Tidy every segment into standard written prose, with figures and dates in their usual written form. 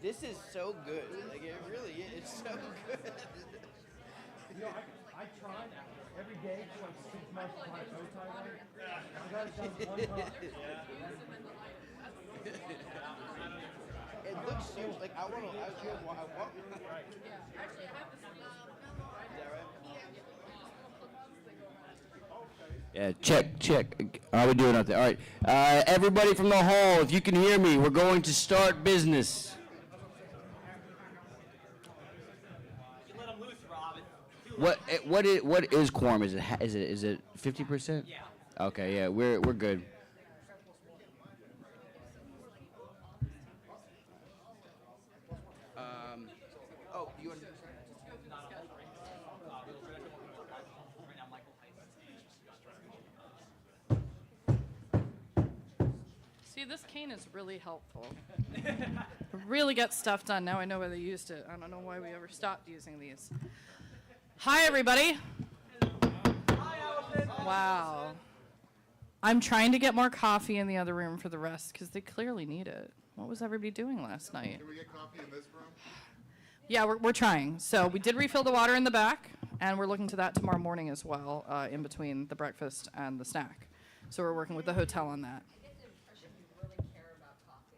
This is so good. Like, it really is. It's so good. You know, I tried every day for like 6 months to buy a bow tie one. I got it done one time. It looks huge. Like, I want. Is that right? Yeah, check. How are we doing out there? All right. Everybody from the hall, if you can hear me, we're going to start business. You let them loose, Robin. What is quorum? Is it 50%? Yeah. Okay, yeah, we're good. Oh, you want? See, this cane is really helpful. Really gets stuff done. Now I know why they used it. I don't know why we ever stopped using these. Hi, everybody. Hi, Allison. Wow. I'm trying to get more coffee in the other room for the rest because they clearly need it. What was everybody doing last night? Can we get coffee in this room? Yeah, we're trying. So we did refill the water in the back, and we're looking to that tomorrow morning as well, in between the breakfast and the snack. So we're working with the hotel on that.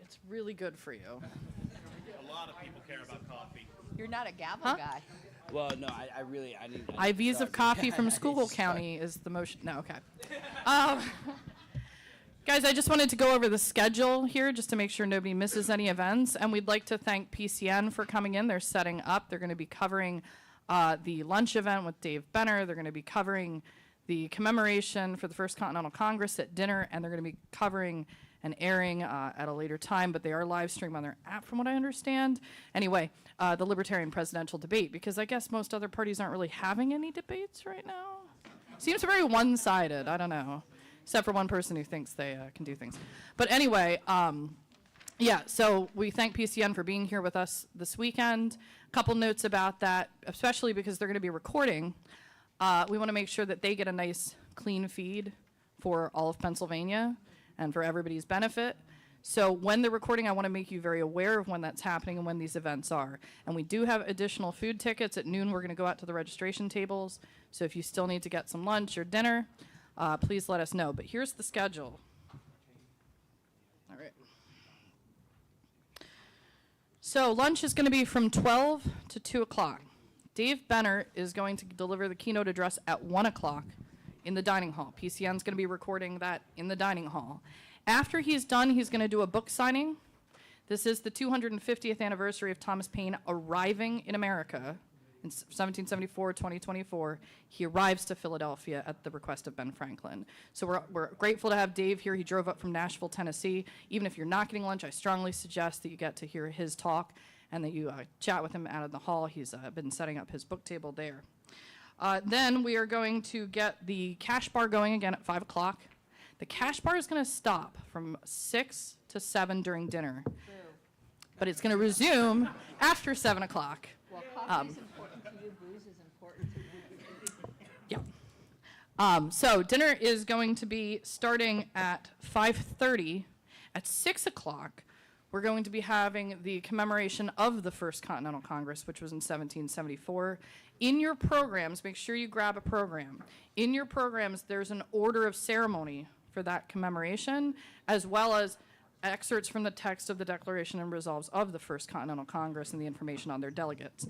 It's really good for you. A lot of people care about coffee. You're not a gavel Huh? guy. Well, no, I really need. IVs of coffee from Schuylkill County is the motion. No, okay. Guys, I just wanted to go over the schedule here just to make sure nobody misses any events. And we'd like to thank PCN for coming in. They're setting up. They're going to be covering the lunch event with Dave Benner. They're going to be covering the commemoration for the First Continental Congress at dinner. And they're going to be covering and airing at a later time. But they are live streamed on their app, from what I understand. Anyway, the Libertarian presidential debate, because I guess most other parties aren't really having any debates right now. Seems very one-sided. I don't know. Except for one person who thinks they can do things. But anyway, yeah, so we thank PCN for being here with us this weekend. A couple notes about that, especially because they're going to be recording. We want to make sure that they get a nice, clean feed for all of Pennsylvania and for everybody's benefit. So when they're recording, I want to make you very aware of when that's happening and when these events are. And we do have additional food tickets. At noon, we're going to go out to the registration tables. So if you still need to get some lunch or dinner, please let us know. But here's the schedule. All right. So lunch is going to be from 12 to 2 o'clock. Dave Benner is going to deliver the keynote address at 1 o'clock in the dining hall. PCN is going to be recording that in the dining hall. After he's done, he's going to do a book signing. This is the 250th anniversary of Thomas Paine arriving in America. In 1774, 2024, he arrives to Philadelphia at the request of Ben Franklin. So we're grateful to have Dave here. He drove up from Nashville, Tennessee. Even if you're not getting lunch, I strongly suggest that you get to hear his talk and that you chat with him out in the hall. He's been setting up his book table there. Then we are going to get the cash bar going again at 5 o'clock. The cash bar is going to stop from 6 to 7 during dinner. But it's going to resume after 7 o'clock. Well, coffee is important to you. Booze is important to me. Yeah. So dinner is going to be starting at 5:30. At 6 o'clock, we're going to be having the commemoration of the First Continental Congress, which was in 1774. In your programs, make sure you grab a program. In your programs, there's an order of ceremony for that commemoration, as well as excerpts from the text of the Declaration and Resolves of the First Continental Congress and the information on their delegates.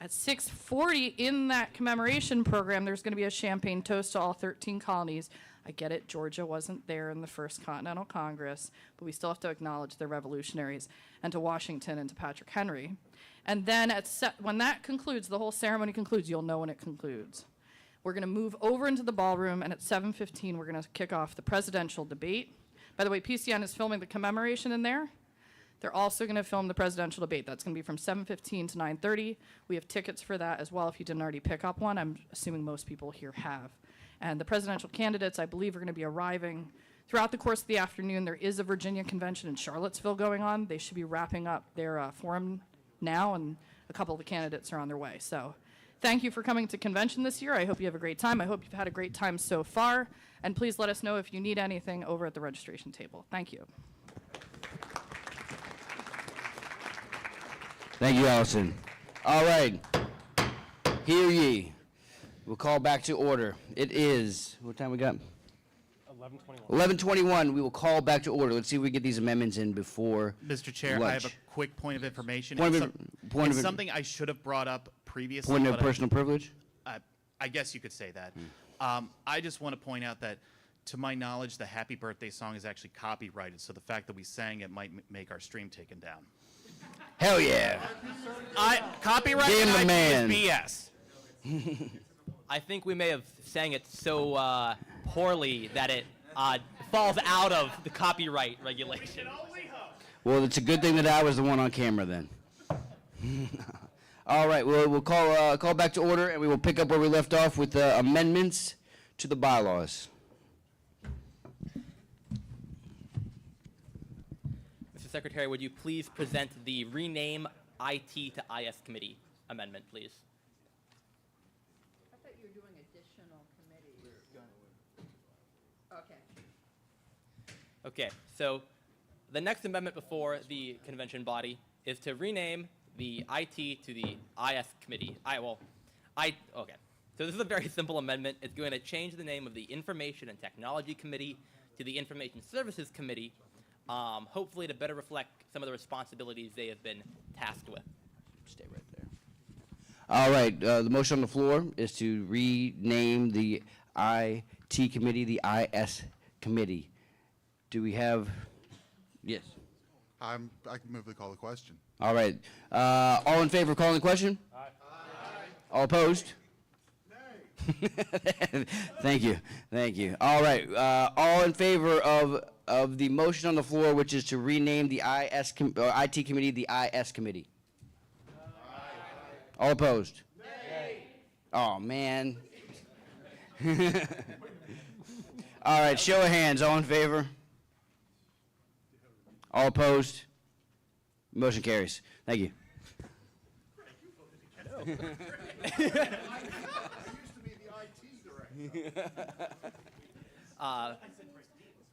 At 6:40 in that commemoration program, there's going to be a champagne toast to all 13 colonies. I get it, Georgia wasn't there in the First Continental Congress, but we still have to acknowledge the revolutionaries, and to Washington and to Patrick Henry. And then when that concludes, the whole ceremony concludes, you'll know when it concludes. We're going to move over into the ballroom, and at 7:15, we're going to kick off the presidential debate. By the way, PCN is filming the commemoration in there. They're also going to film the presidential debate. That's going to be from 7:15 to 9:30. We have tickets for that as well if you didn't already pick up one. I'm assuming most people here have. And the presidential candidates, I believe, are going to be arriving throughout the course of the afternoon. There is a Virginia convention in Charlottesville going on. They should be wrapping up their forum now, and a couple of the candidates are on their way. So thank you for coming to convention this year. I hope you have a great time. I hope you've had a great time so far. And please let us know if you need anything over at the registration table. Thank you. Thank you, Allison. All right. Hear ye. We'll call back to order. It is, what time we got? 11:21. We will call back to order. Let's see if we get these amendments in before Mr. Chair, I have a quick point of information. Point It's of- some- point it's of- something I should have brought up previously. point of but personal privilege. I guess you could say that. I just want to point out that, to my knowledge, the Happy Birthday song is actually copyrighted, so the fact that we sang it might make our stream taken down. Hell yeah. Copyright Damn the is man. BS. I think we may have sang it so poorly that it falls out of the copyright regulation. Well, it's a good thing that I was the one on camera then. All right, we'll call back to order, and we will pick up where we left off with amendments to the bylaws. Mr. Secretary, would you please present the rename IT to IS committee amendment, please? I thought you were doing additional committees. Okay. Okay, so the next amendment before the convention body is to rename the IT to the IS committee. Okay. So this is a very simple amendment. It's going to change the name of the Information and Technology Committee to the Information Services Committee, hopefully to better reflect some of the responsibilities they have been tasked with. Stay right there. All right, the motion on the floor is to rename the IT committee the IS committee. Do we have, yes. I can move to call the question. All right, all in favor of calling the question? Aye. All opposed? Thank you, thank you. All right, all in favor of the motion on the floor, which is to rename the IT committee the IS committee? All opposed? Nay. Oh, man. All right, show of hands, all in favor? All opposed? Motion carries. Thank you.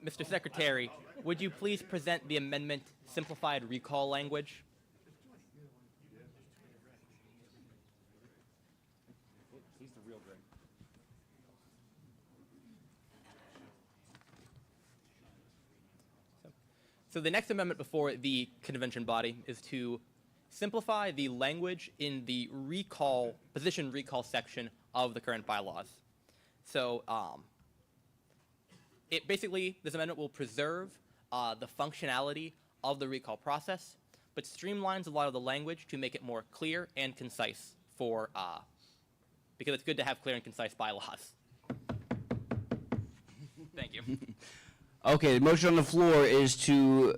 Mr. Secretary, would you please present the amendment simplified recall language? So the next amendment before the convention body is to simplify the language in the recall, position recall section of the current bylaws. So this amendment will preserve the functionality of the recall process, but streamlines a lot of the language to make it more clear and concise because it's good to have clear and concise bylaws. Thank you. Okay, the motion on the floor is to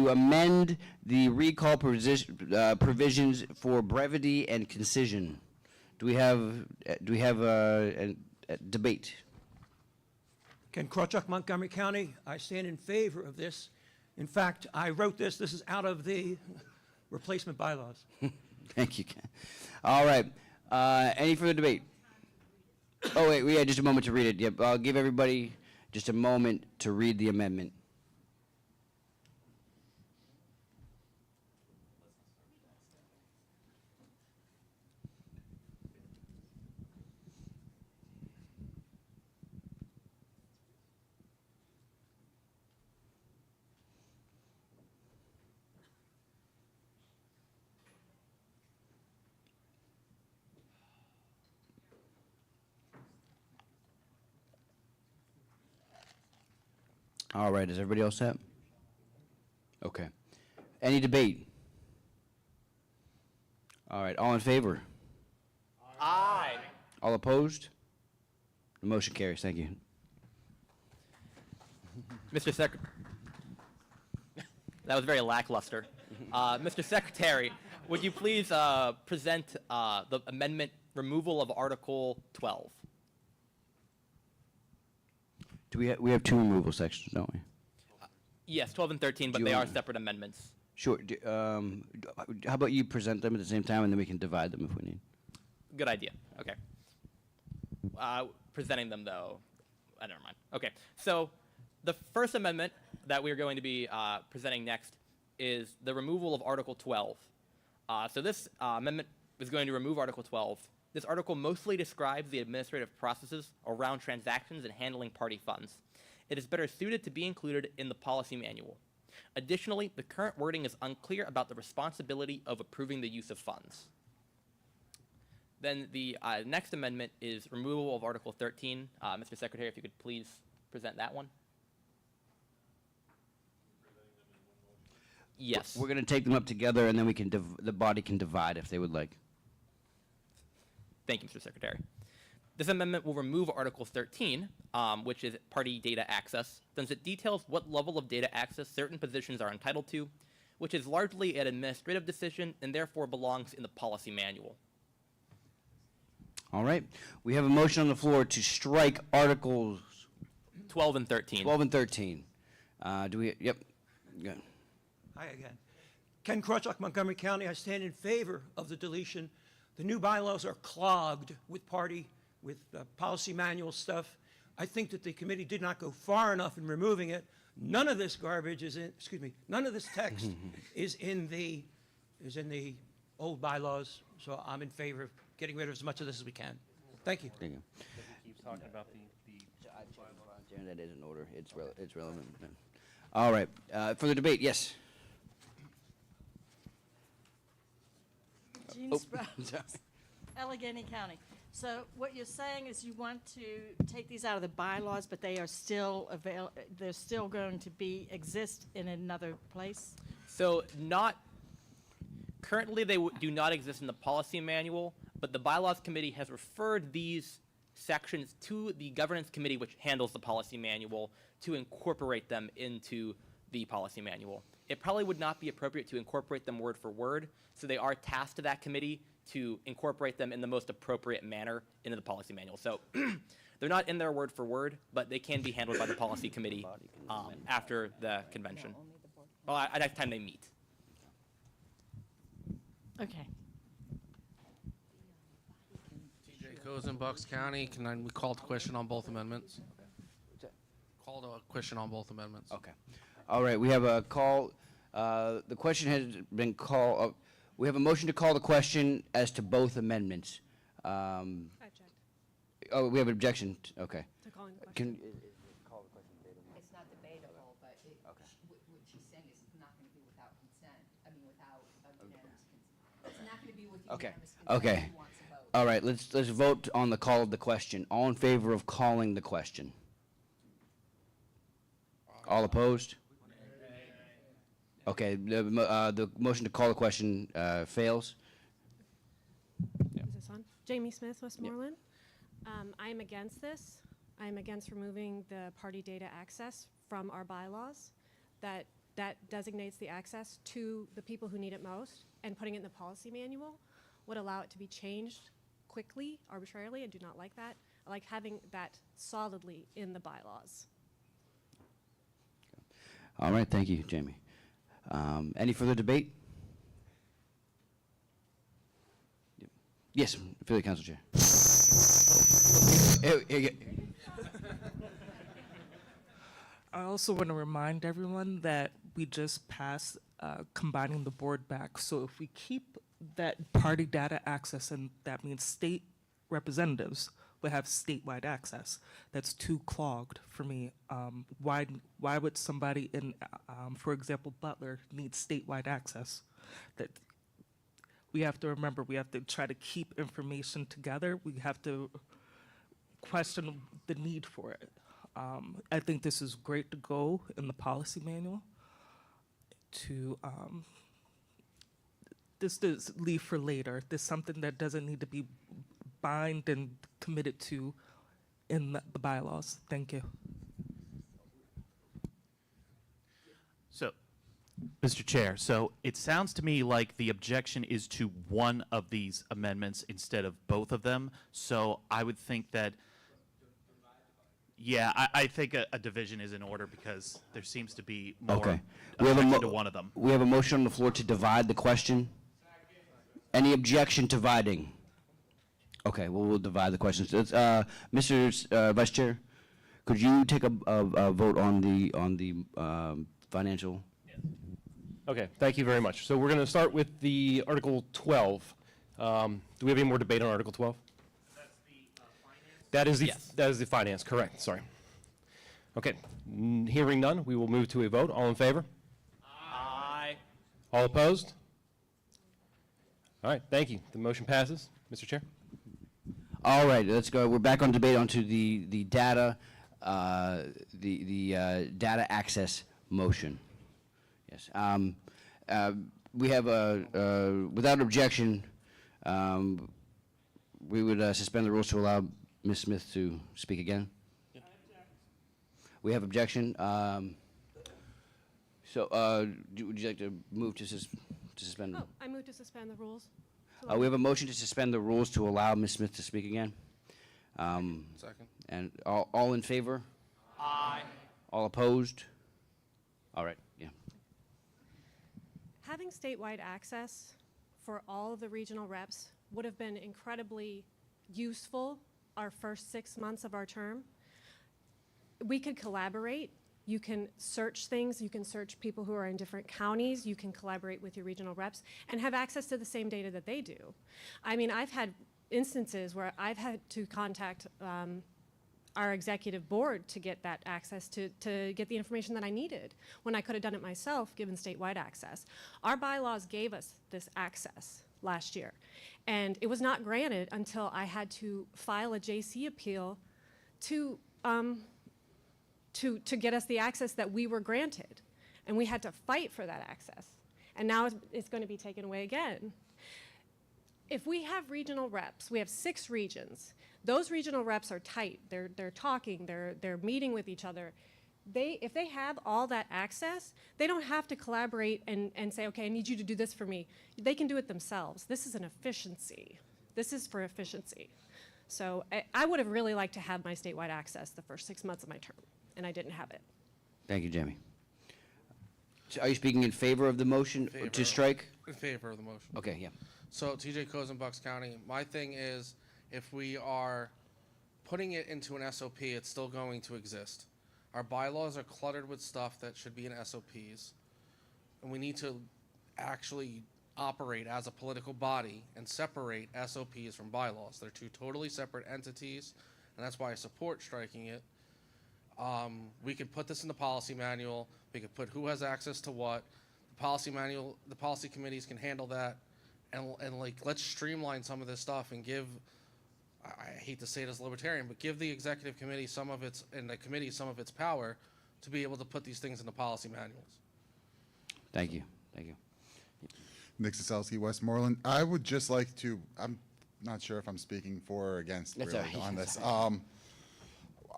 amend the recall provisions for brevity and concision. Do we have a debate? Ken Krawchuk, Montgomery County. I stand in favor of this. In fact, I wrote this. This is out of the replacement bylaws. Thank you, Ken. All right, any further debate? Oh, wait, we had just a moment to read it. Yep, I'll give everybody just a moment to read the amendment. All right, is everybody else set? Okay. Any debate? All right, all in favor? Aye. All opposed? The motion carries. Thank you. Mr. Secretary, that was very lackluster. Mr. Secretary, would you please present the amendment removal of Article 12? Do we have two removal sections, don't we? Yes, 12 and 13, but Do you they are want- separate amendments. Sure. How about you present them at the same time, and then we can divide them if we need. Good idea. Okay. Presenting them, though, never mind. Okay, so the first amendment that we're going to be presenting next is the removal of Article 12. So this amendment is going to remove Article 12. This article mostly describes the administrative processes around transactions and handling party funds. It is better suited to be included in the policy manual. Additionally, the current wording is unclear about the responsibility of approving the use of funds. Then the next amendment is removal of Article 13. Mr. Secretary, if you could please present that one. Yes. We're going to take them up together, and then we can the body can divide if they would like. Thank you, Mr. Secretary. This amendment will remove Article 13, which is party data access, since it details what level of data access certain positions are entitled to, which is largely an administrative decision and therefore belongs in the policy manual. All right. We have a motion on the floor to strike Articles 12 and 13. 12 and 13. Do we? Yep. Good. Hi again. Ken Krawchuk, Montgomery County. I stand in favor of the deletion. The new bylaws are clogged with policy manual stuff. I think that the committee did not go far enough in removing it. None of this garbage is in, none of this text is in the old bylaws, so I'm in favor of getting rid of as much of this as we can. Thank you. Thank you. Keeps talking about the That is in order. It's relevant. All right. For the debate, yes. Jean Sprouse, Allegheny County. So what you're saying is you want to take these out of the bylaws, but they are still they're still going to exist in another place? So currently they do not exist in the policy manual, but the bylaws committee has referred these sections to the governance committee, which handles the policy manual, to incorporate them into the policy manual. It probably would not be appropriate to incorporate them word for word, so they are tasked to that committee to incorporate them in the most appropriate manner into the policy manual. So they're not in there word for word, but they can be handled by the policy committee after the convention. Well, at next time they meet. Okay. TJ Coes in Bucks County. We call the question on both amendments? Call the question on both amendments. Okay. All right. We have a call. The question has been called. We have a motion to call the question as to both amendments. I object Oh, we have an objection. Okay. to calling the question. Call the question debatable? It's not debatable, but Okay. what she's saying is it's not going to be without consent, without unanimous consent. It's not going to be with Okay. unanimous consent. Okay. Who wants to vote? All right. Let's vote on the call of the question. All in favor of calling the question? All opposed? Okay. The motion to call the question fails. Is this on? Jamie Smith, Westmoreland. I am against this. I am against removing the party data access from our bylaws. That designates the access to the people who need it most, and putting it in the policy manual would allow it to be changed quickly, arbitrarily. I do not like that. I like having that solidly in the bylaws. All right. Thank you, Jamie. Any further debate? Yes, Affiliate Council Chair. I also want to remind everyone that we just passed combining the board back. So if we keep that party data access, and that means state representatives will have statewide access, that's too clogged for me. Why would somebody in, for example, Butler need statewide access? That we have to remember, we have to try to keep information together. We have to question the need for it. I think this is great to go in the policy manual. To this is leave for later. There's something that doesn't need to be bind and committed to in the bylaws. Thank you. So, Mr. Chair, so it sounds to me like the objection is to one of these amendments instead of both of them. So I would think that, yeah, I think a division is in order because there seems to be more Okay. We have objection to one of them. We have a motion on the floor to divide the question. Any objection to dividing? Okay, well, we'll divide the questions. Mr. Vice Chair, could you take a vote on the financial? Okay, thank you very much. So we're going to start with the Article 12. Do we have any more debate on Article 12? That's the finance? That is the, Yes. that is the finance, correct, sorry. Okay, hearing none, we will move to a vote. All in favor? Aye. All opposed? All right, thank you. The motion passes. Mr. Chair? All right, let's go. We're back on debate onto the data, data access motion. Yes. We have without objection, we would suspend the rules to allow Ms. Smith to speak again. We have objection. Would you like to move to suspend? Oh, I move to suspend the rules. We have a motion to suspend the rules to allow Ms. Smith to speak again. Second. And all in favor? Aye. All opposed? All right, yeah. Having statewide access for all of the regional reps would have been incredibly useful our first 6 months of our term. We could collaborate. You can search things. You can search people who are in different counties. You can collaborate with your regional reps and have access to the same data that they do. I mean, I've had instances where I've had to contact our executive board to get that access to get the information that I needed when I could have done it myself given statewide access. Our bylaws gave us this access last year, and it was not granted until I had to file a JC appeal to get us the access that we were granted, and we had to fight for that access, and now it's going to be taken away again. If we have regional reps, we have 6 regions. Those regional reps are tight. They're talking. They're meeting with each other. If they have all that access, they don't have to collaborate and say, okay, I need you to do this for me. They can do it themselves. This is an efficiency. This is for efficiency. So I would have really liked to have my statewide access the first 6 months of my term, and I didn't have it. Thank you, Jamie. So are you speaking in favor of the motion to strike? In favor of the motion. Okay, yeah. So TJ Cozen, Bucks County, my thing is, if we are putting it into an SOP, it's still going to exist. Our bylaws are cluttered with stuff that should be in SOPs, and we need to actually operate as a political body and separate SOPs from bylaws. They're 2 totally separate entities, and that's why I support striking it. We could put this in the policy manual. We could put who has access to what. The policy manual, the policy committees can handle that, and like, let's streamline some of this stuff and give, I hate to say it as a libertarian, but give the executive committee some of its, and the committee some of its power to be able to put these things in the policy manuals. Thank you. Thank you. Nick Soselsky, Westmoreland. I would just like to, I'm not sure if I'm speaking for or against That's really all right. on this.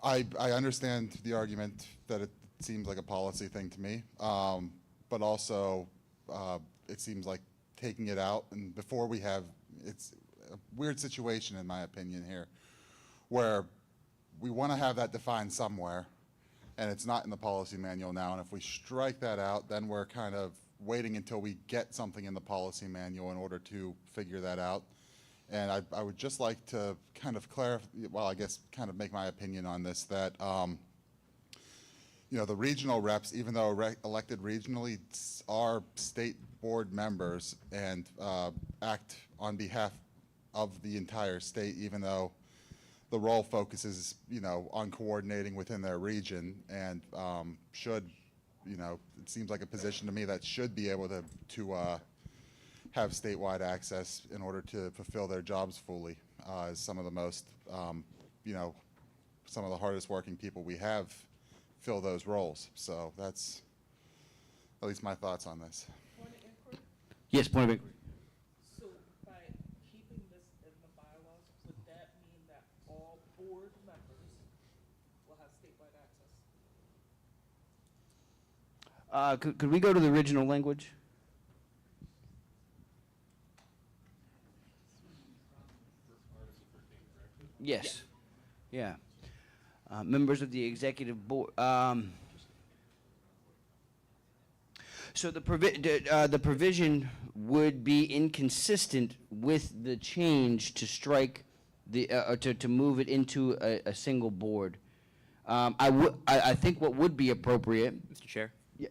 I understand the argument that it seems like a policy thing to me, but also it seems like taking it out, and before we have, it's a weird situation in my opinion here, where we want to have that defined somewhere, and it's not in the policy manual now, and if we strike that out, then we're kind of waiting until we get something in the policy manual in order to figure that out. And I would just like to kind of clarify, well, I guess kind of make my opinion on this, that you know, the regional reps, even though elected regionally, are state board members and act on behalf of the entire state, even though the role focuses, you know, on coordinating within their region, and should, you know, it seems like a position to me that should be able to have statewide access in order to fulfill their jobs fully, as some of the most, you know, some of the hardest working people we have fill those roles. So that's at least my thoughts on this. Yes, point of inquiry. So by keeping this in the bylaws, would that mean that all board members will have statewide access? Could we go to the original language? Yes. Yeah. Members of the executive board. So the provision would be inconsistent with the change to strike the to move it into a single board. I think what would be appropriate. Mr. Chair. Yeah.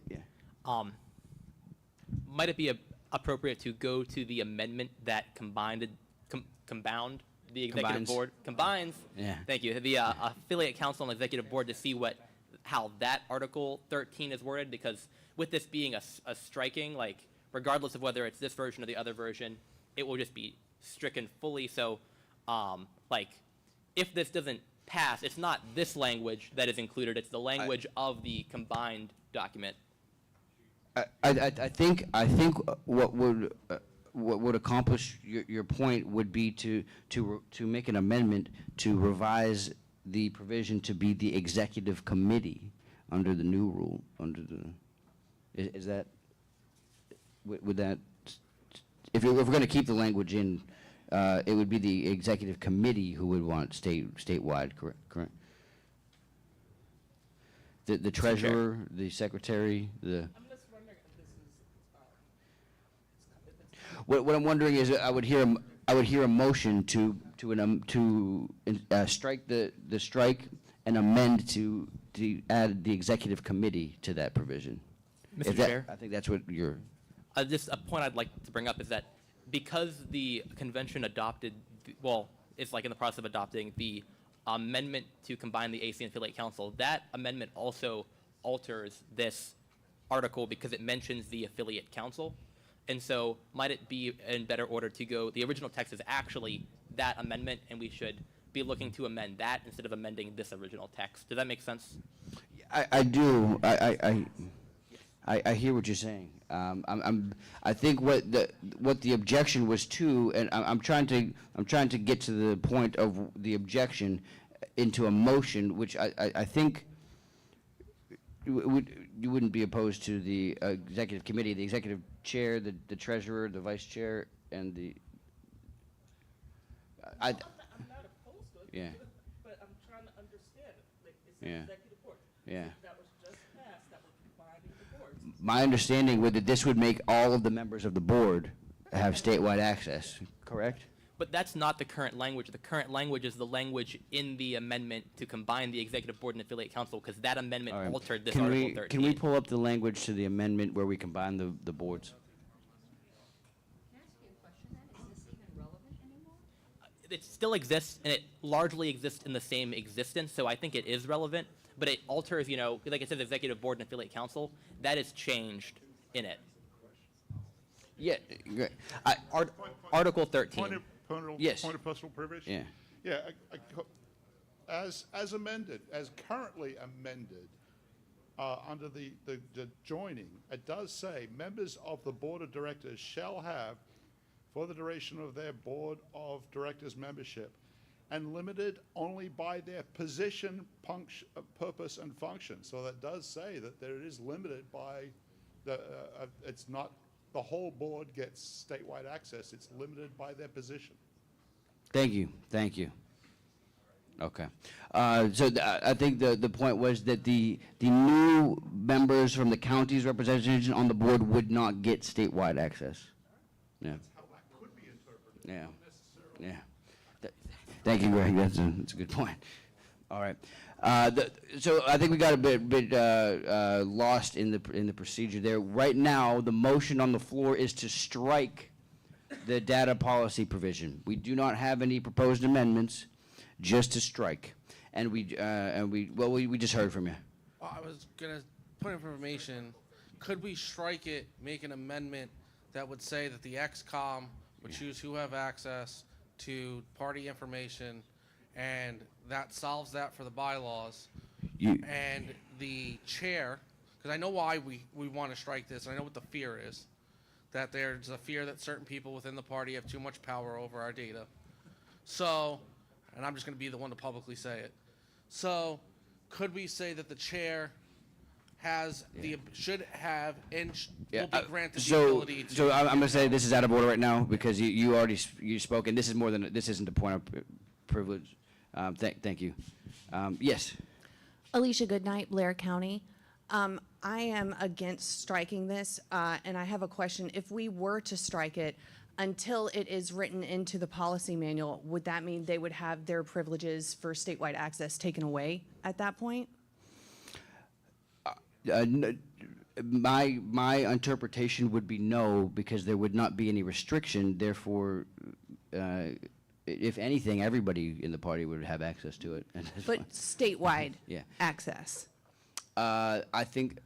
might it be appropriate to go to the amendment that combined the executive Combines. board combines? Yeah. Thank you. The affiliate council and executive board to see how that Article 13 is worded, because with this being a striking, like regardless of whether it's this version or the other version, it will just be stricken fully. So, like, if this doesn't pass, it's not this language that is included; it's the language of the combined document. I think what would accomplish your point would be to make an amendment to revise the provision to be the executive committee under the new rule, is that, would that, if we're going to keep the language in, it would be the executive committee who would want statewide, correct? The treasurer, the secretary, the. What I'm wondering is, I would hear a motion to strike the strike and amend to add the executive committee to that provision. Mr. If that- Chair? I think that's what you're. Just a point I'd like to bring up is that because the convention adopted, it's like in the process of adopting the amendment to combine the AC and affiliate council, that amendment also alters this article because it mentions the affiliate council. And so might it be in better order to go, the original text is actually that amendment, and we should be looking to amend that instead of amending this original text. Does that make sense? I do. I hear what you're saying. I think what the objection was to, and I'm trying to get to the point of the objection into a motion, which I think you wouldn't be opposed to the executive committee, the executive chair, the treasurer, the vice chair, and the. I'm not opposed to it. Yeah. But I'm trying to understand it. Like, it's Yeah. an executive board. Yeah. That was just passed, that was combining the boards. My understanding was that this would make all of the members of the board have statewide access, correct? But that's not the current language. The current language is the language in the amendment to combine the executive board and affiliate council, because that amendment All right. altered this Can Article we- 13. Can we pull up the language to the amendment where we combine the boards? Can I ask you a question then? Is this even relevant anymore? It still exists, and it largely exists in the same existence, so I think it is relevant, but it alters, like it says executive board and affiliate council, that is changed in it. Yeah, great. Article 13. Yes. Point of personal privilege? Yeah. Yeah, as amended, as currently amended, under the joining, it does say, members of the board of directors shall have, for the duration of their board of directors membership, and limited only by their position, purpose, and function. So that does say that there it is limited by it's not the whole board gets statewide access. It's limited by their position. Thank you. Okay. So I think the point was that the new members from the county's representation on the board would not get statewide access. Yeah. That's how that could be interpreted. Yeah. Not necessarily. Yeah. Thank you, Greg. That's a good point. All right. So I think we got a bit lost in the procedure there. Right now, the motion on the floor is to strike the data policy provision. We do not have any proposed amendments, just to strike. And we just heard from you. I was gonna, point of information, could we strike it, make an amendment that would say that the XCOM would choose who have access to party information, and that solves that for the bylaws? And the chair, because I know why we want to strike this, and I know what the fear is, that there's a fear that certain people within the party have too much power over our data. So, and I'm just going to be the one to publicly say it. So, could we say that the chair has should have and will be granted the ability to? So I'm going to say this is out of order right now because you already you spoke, and this isn't a point of privilege. Thank you. Yes. Alicia Goodnight, Blair County. I am against striking this, and I have a question. If we were to strike it, until it is written into the policy manual, would that mean they would have their privileges for statewide access taken away at that point? My interpretation would be no, because there would not be any restriction, therefore, if anything, everybody in the party would have access to it. and that's But fine. statewide Yeah. access. I think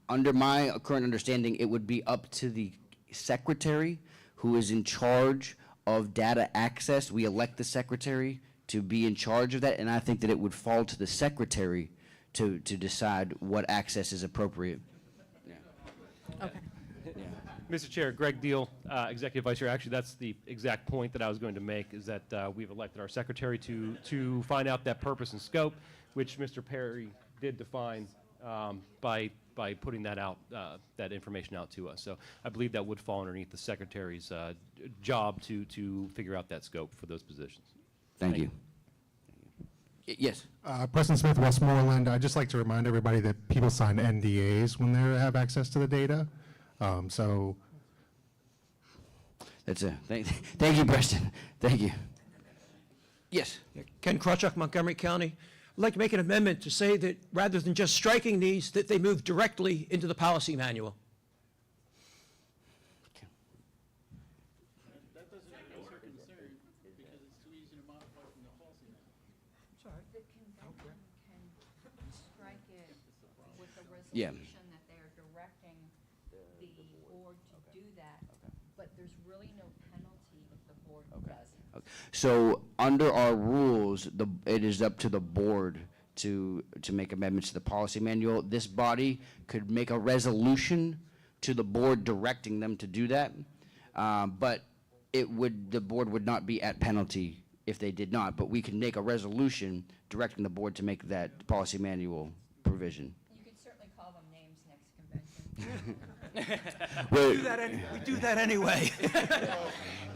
under my current understanding, it would be up to the secretary who is in charge of data access. We elect the secretary to be in charge of that, and I think that it would fall to the secretary to decide what access is appropriate. Okay. Mr. Chair, Greg Deal, Executive Vice Chair. Actually, that's the exact point that I was going to make, is that we've elected our secretary to find out that purpose and scope, which Mr. Perry did define by putting that out, that information out to us. So I believe that would fall underneath the secretary's job to figure out that scope for those positions. Thank you. Yes. Preston Smith, Westmoreland. I'd just like to remind everybody that people sign NDAs when they have access to the data. So That's a thank you, Preston. Thank you. Yes. Ken Krawchuk, Montgomery County. I'd like to make an amendment to say that rather than just striking these, that they move directly into the policy manual. That doesn't answer concern because it's too easy to modify from the policy. The convention can strike it with a Yeah. resolution that they're directing the board to do that, but there's really no penalty if the board doesn't. So under our rules, it is up to the board to make amendments to the policy manual. This body could make a resolution to the board directing them to do that, but the board would not be at penalty if they did not. But we can make a resolution directing the board to make that policy manual provision. You could certainly call them names next convention. Well, We do that anyway.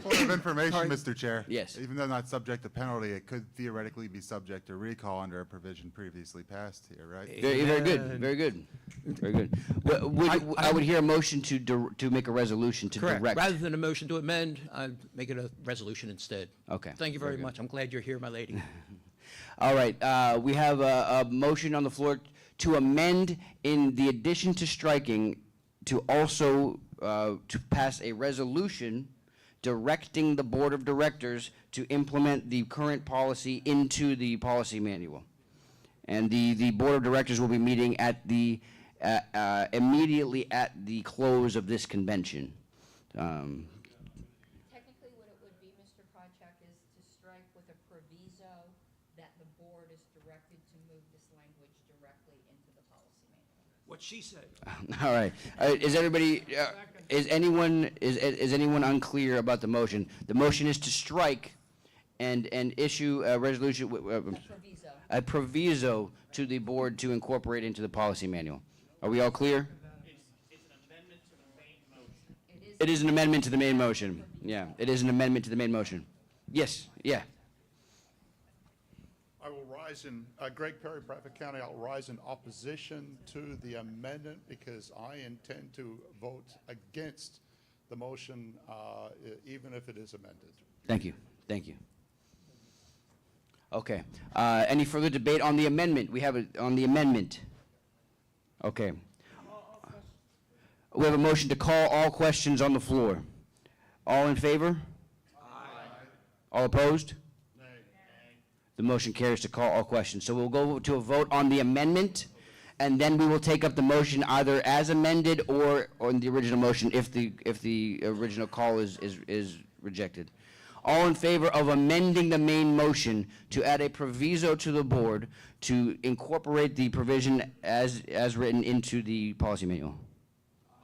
Point of information, Mr. Chair. Yes. Even though not subject to penalty, it could theoretically be subject to recall under a provision previously passed here, right? very good. Very good. Very good. I would hear a motion to make a resolution to Correct. direct. Rather than a motion to amend, I'd make it a resolution instead. Okay. Thank you very Very good. much. I'm glad you're here, my lady. All right, we have a motion on the floor to amend in the addition to striking, to also, to pass a resolution directing the Board of Directors to implement the current policy into the policy manual. And the Board of Directors will be meeting at immediately at the close of this convention. Technically, what it would be, Mr. Krawchuk, is to strike with a proviso that the board is directed to move this language directly into the policy manual. What she said. All right. Is everybody, is anyone unclear about the motion? The motion is to strike and issue a resolution, Proviso. a proviso to the board to incorporate into the policy manual. Are we all clear? It's an amendment to the main motion. It is an amendment to the main motion. Yeah, it is an amendment to the main motion. Yes, yeah. I will rise in, Greg Perry, Bradford County, I'll rise in opposition to the amendment because I intend to vote against the motion, even if it is amended. Thank you. Thank you. Okay. Any further debate on the amendment? We have it on the amendment. Okay. We have a motion to call all questions on the floor. All in favor? Aye. All opposed? Nay. The motion carries to call all questions. So we'll go to a vote on the amendment, and then we will take up the motion either as amended or on the original motion if the original call is rejected. All in favor of amending the main motion to add a proviso to the board to incorporate the provision as written into the policy manual?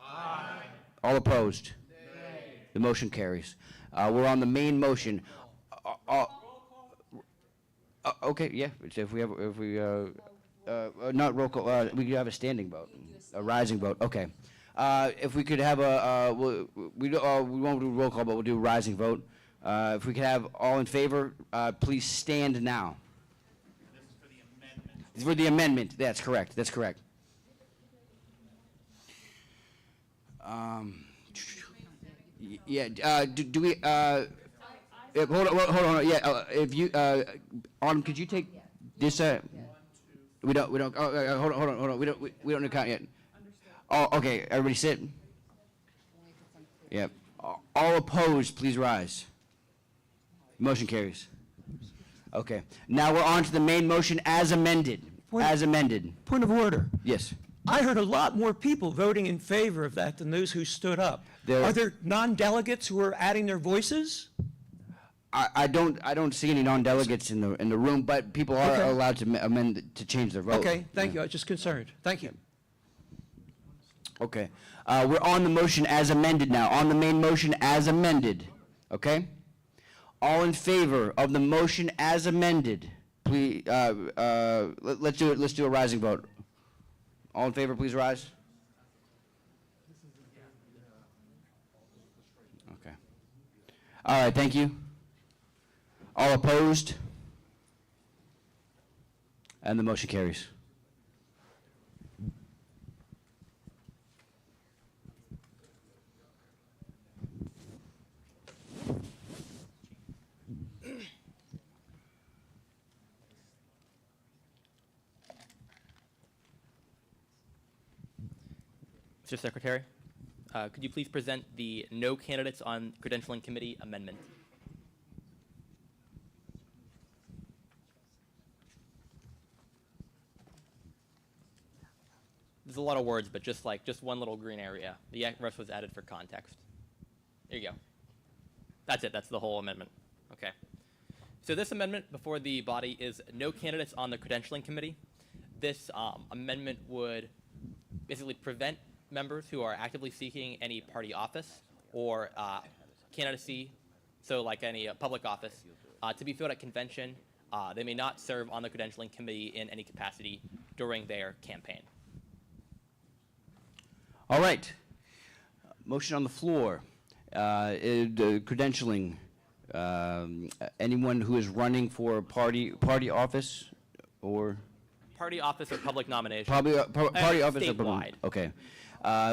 Aye. All opposed? Nay. The motion carries. We're on the main motion. Okay, yeah, if we not roll call, we could have a standing vote, a rising vote, okay. If we could have we won't do roll call, but we'll do a rising vote. If we could have all in favor, please stand now. This is for the amendment. It's for the amendment, that's correct, that's correct. Yeah, do we, hold on, yeah, if you, Autumn, could you take this, we don't, hold on, we don't account yet. Oh, okay, everybody sit. Yep. All opposed, please rise. Motion carries. Okay, now we're on to the main motion as amended. As amended. Point of order. Yes. I heard a lot more people voting in favor of that than those who stood up. There- Are there non-delegates who are adding their voices? I don't see any non-delegates in the room, but people are Okay. allowed to amend, to change their vote. Okay, thank you. I was just concerned. Thank you. Okay. We're on the motion as amended now, on the main motion as amended, okay? All in favor of the motion as amended, please, let's do a rising vote. All in favor, please rise. Okay. All right, thank you. All opposed? And the motion carries. Mr. Secretary, could you please present the no candidates on credentialing committee amendment? There's a lot of words, but just one little green area. The rest was added for context. There you go. That's it. That's the whole amendment. Okay. So this amendment before the body is no candidates on the credentialing committee. This amendment would basically prevent members who are actively seeking any party office or candidacy, so like any public office, to be filled at convention. They may not serve on the credentialing committee in any capacity during their campaign. All right. Motion on the floor. The credentialing. Anyone who is running for party office or Party office or public nomination. party office or statewide. okay,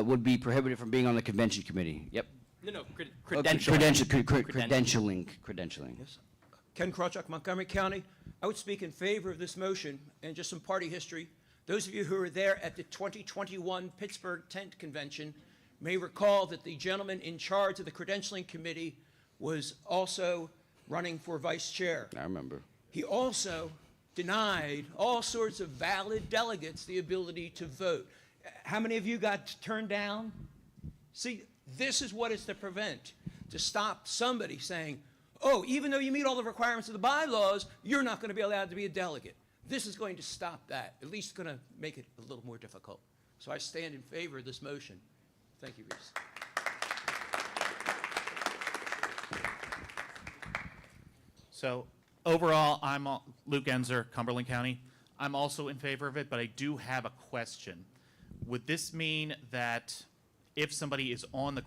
would be prohibited from being on the convention committee. Yep. No, Credentialing. credentialing. Credentialing. Yes. Ken Krawchuk, Montgomery County. I would speak in favor of this motion, and just some party history. Those of you who were there at the 2021 Pittsburgh Tent Convention may recall that the gentleman in charge of the credentialing committee was also running for vice chair. I remember. He also denied all sorts of valid delegates the ability to vote. How many of you got turned down? See, this is what it's to prevent, to stop somebody saying, oh, even though you meet all the requirements of the bylaws, you're not going to be allowed to be a delegate. This is going to stop that, at least going to make it a little more difficult. So I stand in favor of this motion. Thank you, Reese. So overall, I'm Luke Enzer, Cumberland County. I'm also in favor of it, but I do have a question. Would this mean that if somebody is on the